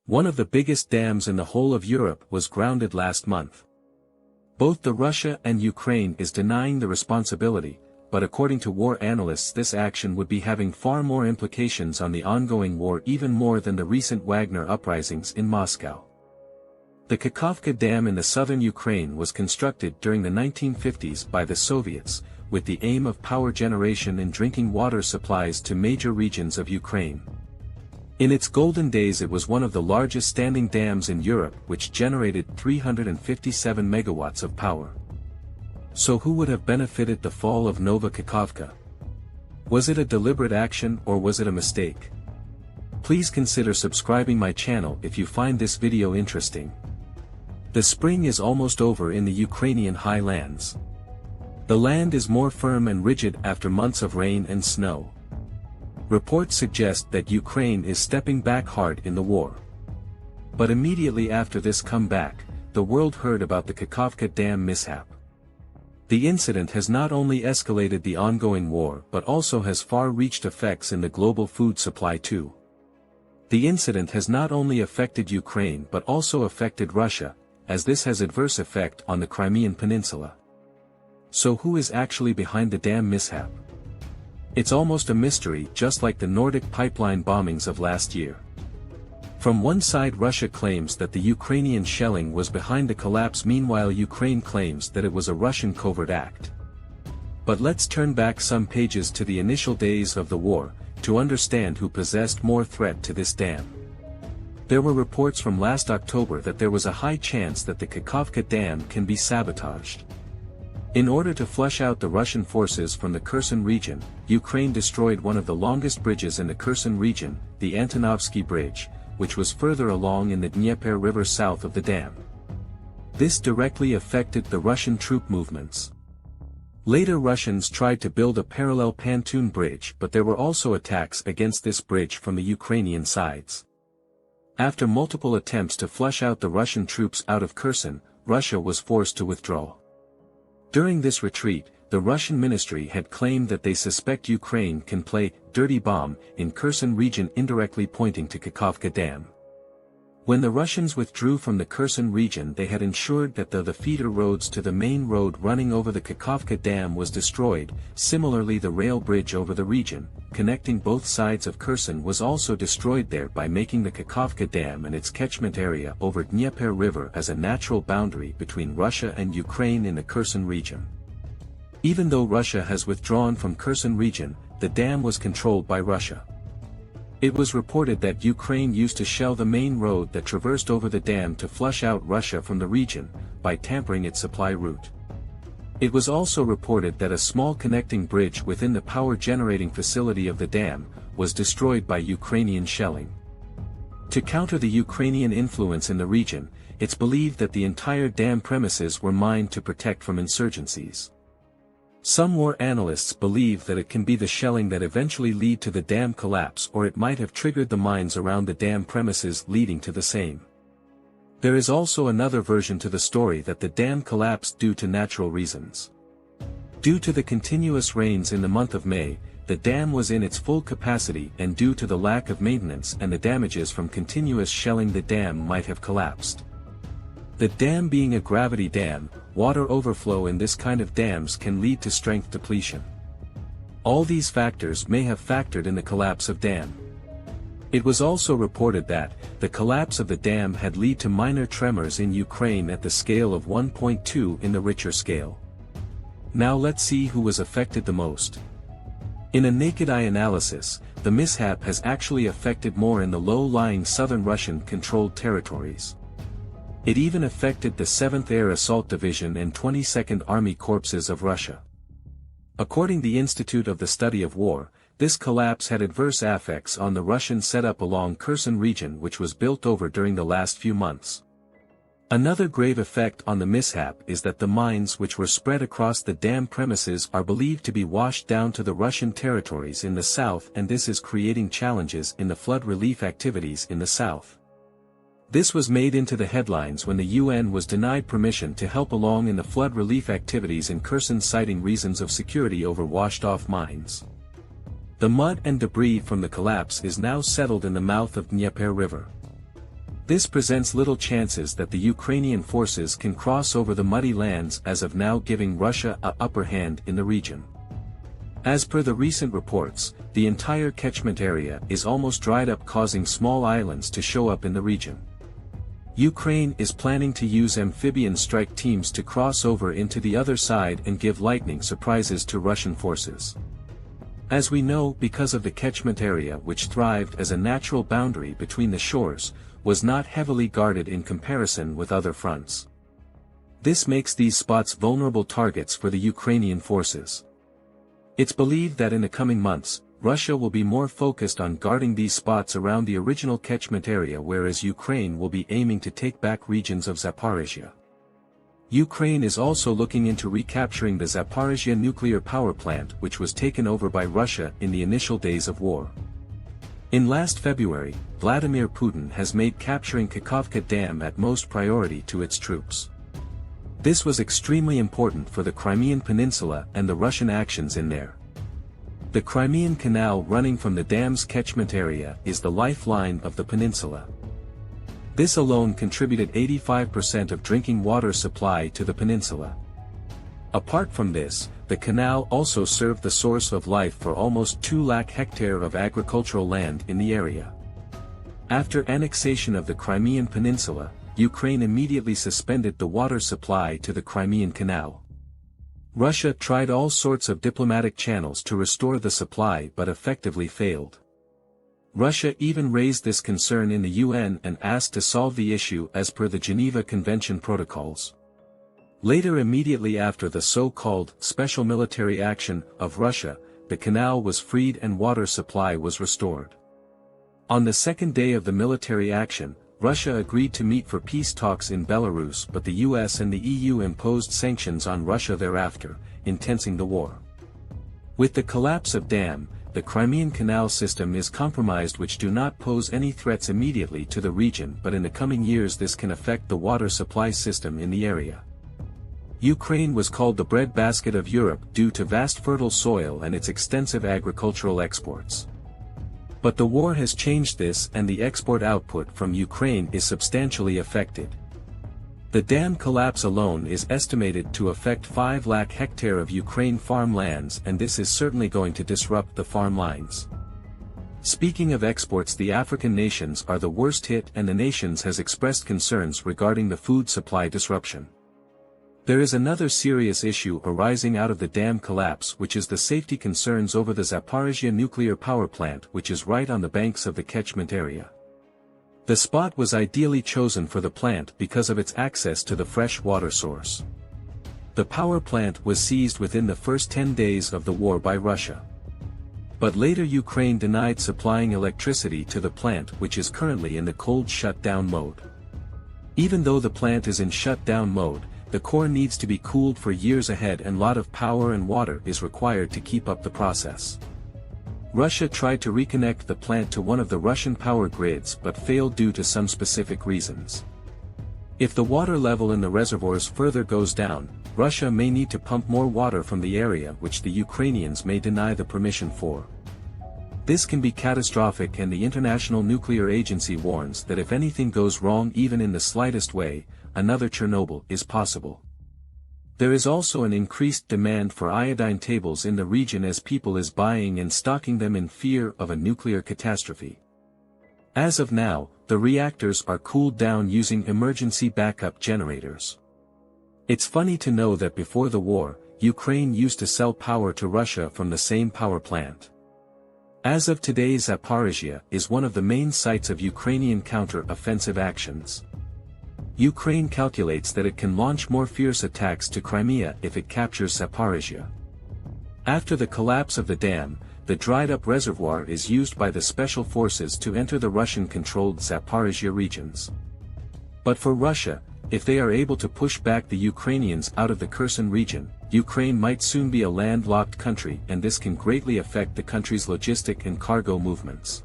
One of the biggest dams in the whole of Europe was grounded last month. Both the Russia and Ukraine is denying the responsibility, but according to war analysts this action would be having far more implications on the ongoing war, even more than the recent Wagner uprisings in Moscow. The Kakhovka Dam in the southern Ukraine was constructed during the 1950s by the Soviets, with the aim of power generation and drinking water supplies to major regions of Ukraine. In its golden days it was one of the largest standing dams in Europe, which generated 357 megawatts of power. So who would have benefited the fall of Nova Kakhovka? Was it a deliberate action or was it a mistake? Please consider subscribing my channel if you find this video interesting. The spring is almost over in the Ukrainian highlands. The land is more firm and rigid after months of rain and snow. Reports suggest that Ukraine is stepping back hard in the war. But immediately after this comeback, the world heard about the Kakhovka Dam mishap. The incident has not only escalated the ongoing war but also has far-reached effects in the global food supply too. The incident has not only affected Ukraine but also affected Russia, as this has adverse effect on the Crimean peninsula. So who is actually behind the dam mishap? It's almost a mystery, just like the Nordic pipeline bombings of last year. From one side Russia claims that the Ukrainian shelling was behind the collapse, meanwhile Ukraine claims that it was a Russian covert act. But let's turn back some pages to the initial days of the war, to understand who possessed more threat to this dam. There were reports from last October that there was a high chance that the Kakhovka Dam can be sabotaged. In order to flush out the Russian forces from the Kherson region, Ukraine destroyed one of the longest bridges in the Kherson region, the Antonovsky Bridge, which was further along in the Dnieper River south of the dam. This directly affected the Russian troop movements. Later Russians tried to build a parallel pontoon bridge, but there were also attacks against this bridge from the Ukrainian sides. After multiple attempts to flush out the Russian troops out of Kherson, Russia was forced to withdraw. During this retreat, the Russian ministry had claimed that they suspect Ukraine can play dirty bomb in Kherson region, indirectly pointing to Kakhovka Dam. When the Russians withdrew from the Kherson region, they had ensured that the feeder roads to the main road running over the Kakhovka Dam was destroyed. Similarly, the rail bridge over the region, connecting both sides of Kherson, was also destroyed, thereby making the Kakhovka Dam and its catchment area over Dnieper River as a natural boundary between Russia and Ukraine in the Kherson region. Even though Russia has withdrawn from Kherson region, the dam was controlled by Russia. It was reported that Ukraine used to shell the main road that traversed over the dam to flush out Russia from the region, by tampering its supply route. It was also reported that a small connecting bridge within the power generating facility of the dam was destroyed by Ukrainian shelling. To counter the Ukrainian influence in the region, it's believed that the entire dam premises were mined to protect from insurgencies. Some war analysts believe that it can be the shelling that eventually lead to the dam collapse, or it might have triggered the mines around the dam premises leading to the same. There is also another version to the story that the dam collapsed due to natural reasons. Due to the continuous rains in the month of May, the dam was in its full capacity, and due to the lack of maintenance and the damages from continuous shelling, the dam might have collapsed. The dam being a gravity dam, water overflow in this kind of dams can lead to strength depletion. All these factors may have factored in the collapse of dam. It was also reported that the collapse of the dam had led to minor tremors in Ukraine at the scale of 1.2 in the Richter scale. Now let's see who was affected the most. In a naked-eye analysis, the mishap has actually affected more in the low-lying southern Russian-controlled territories. It even affected the 7th Air Assault Division and 22nd Army Corpses of Russia. According to the Institute of the Study of War, this collapse had adverse effects on the Russian setup along Kherson region, which was built over during the last few months. Another grave effect on the mishap is that the mines which were spread across the dam premises are believed to be washed down to the Russian territories in the south, and this is creating challenges in the flood relief activities in the south. This was made into the headlines when the UN was denied permission to help along in the flood relief activities in Kherson, citing reasons of security over washed-off mines. The mud and debris from the collapse is now settled in the mouth of Dnieper River. This presents little chances that the Ukrainian forces can cross over the muddy lands as of now, giving Russia an upper hand in the region. As per the recent reports, the entire catchment area is almost dried up, causing small islands to show up in the region. Ukraine is planning to use amphibian strike teams to cross over into the other side and give lightning surprises to Russian forces. As we know, because of the catchment area, which thrived as a natural boundary between the shores, was not heavily guarded in comparison with other fronts. This makes these spots vulnerable targets for the Ukrainian forces. It's believed that in the coming months, Russia will be more focused on guarding these spots around the original catchment area, whereas Ukraine will be aiming to take back regions of Zaporizhzhia. Ukraine is also looking into recapturing the Zaporizhzhia nuclear power plant, which was taken over by Russia in the initial days of war. In last February, Vladimir Putin has made capturing Kakhovka Dam at most priority to its troops. This was extremely important for the Crimean peninsula and the Russian actions in there. The Crimean Canal running from the dam's catchment area is the lifeline of the peninsula. This alone contributed 85% of drinking water supply to the peninsula. Apart from this, the canal also served the source of life for almost 2 lakh hectares of agricultural land in the area. After annexation of the Crimean peninsula, Ukraine immediately suspended the water supply to the Crimean Canal. Russia tried all sorts of diplomatic channels to restore the supply but effectively failed. Russia even raised this concern in the UN and asked to solve the issue as per the Geneva Convention protocols. Later, immediately after the so-called special military action of Russia, the canal was freed and water supply was restored. On the second day of the military action, Russia agreed to meet for peace talks in Belarus, but the US and the EU imposed sanctions on Russia thereafter, intensing the war. With the collapse of dam, the Crimean Canal system is compromised, which do not pose any threats immediately to the region, but in the coming years this can affect the water supply system in the area. Ukraine was called the breadbasket of Europe due to vast fertile soil and its extensive agricultural exports. But the war has changed this, and the export output from Ukraine is substantially affected. The dam collapse alone is estimated to affect 5 lakh hectares of Ukraine farmlands, and this is certainly going to disrupt the farm lines. Speaking of exports, the African nations are the worst hit, and the nations has expressed concerns regarding the food supply disruption. There is another serious issue arising out of the dam collapse, which is the safety concerns over the Zaporizhzhia nuclear power plant, which is right on the banks of the catchment area. The spot was ideally chosen for the plant because of its access to the fresh water source. The power plant was seized within the first 10 days of the war by Russia. But later Ukraine denied supplying electricity to the plant, which is currently in the cold shutdown mode. Even though the plant is in shutdown mode, the core needs to be cooled for years ahead, and a lot of power and water is required to keep up the process. Russia tried to reconnect the plant to one of the Russian power grids but failed due to some specific reasons. If the water level in the reservoirs further goes down, Russia may need to pump more water from the area, which the Ukrainians may deny the permission for. This can be catastrophic, and the International Nuclear Agency warns that if anything goes wrong even in the slightest way, another Chernobyl is possible. There is also an increased demand for iodine tables in the region as people is buying and stocking them in fear of a nuclear catastrophe. As of now, the reactors are cooled down using emergency backup generators. It's funny to know that before the war, Ukraine used to sell power to Russia from the same power plant. As of today, Zaporizhzhia is one of the main sites of Ukrainian counter-offensive actions. Ukraine calculates that it can launch more fierce attacks to Crimea if it captures Zaporizhzhia. After the collapse of the dam, the dried-up reservoir is used by the special forces to enter the Russian-controlled Zaporizhzhia regions. But for Russia, if they are able to push back the Ukrainians out of the Kherson region, Ukraine might soon be a landlocked country, and this can greatly affect the country's logistic and cargo movements.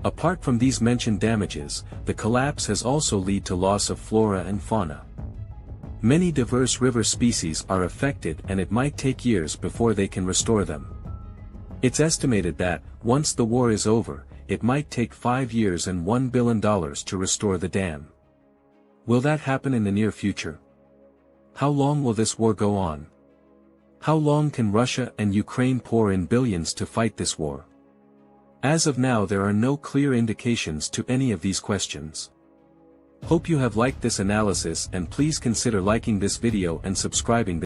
Apart from these mentioned damages, the collapse has also led to loss of flora and fauna. Many diverse river species are affected, and it might take years before they can restore them. It's estimated that, once the war is over, it might take 5 years and $1 billion to restore the dam. Will that happen in the near future? How long will this war go on? How long can Russia and Ukraine pour in billions to fight this war? As of now, there are no clear indications to any of these questions. Hope you have liked this analysis, and please consider liking this video and subscribing.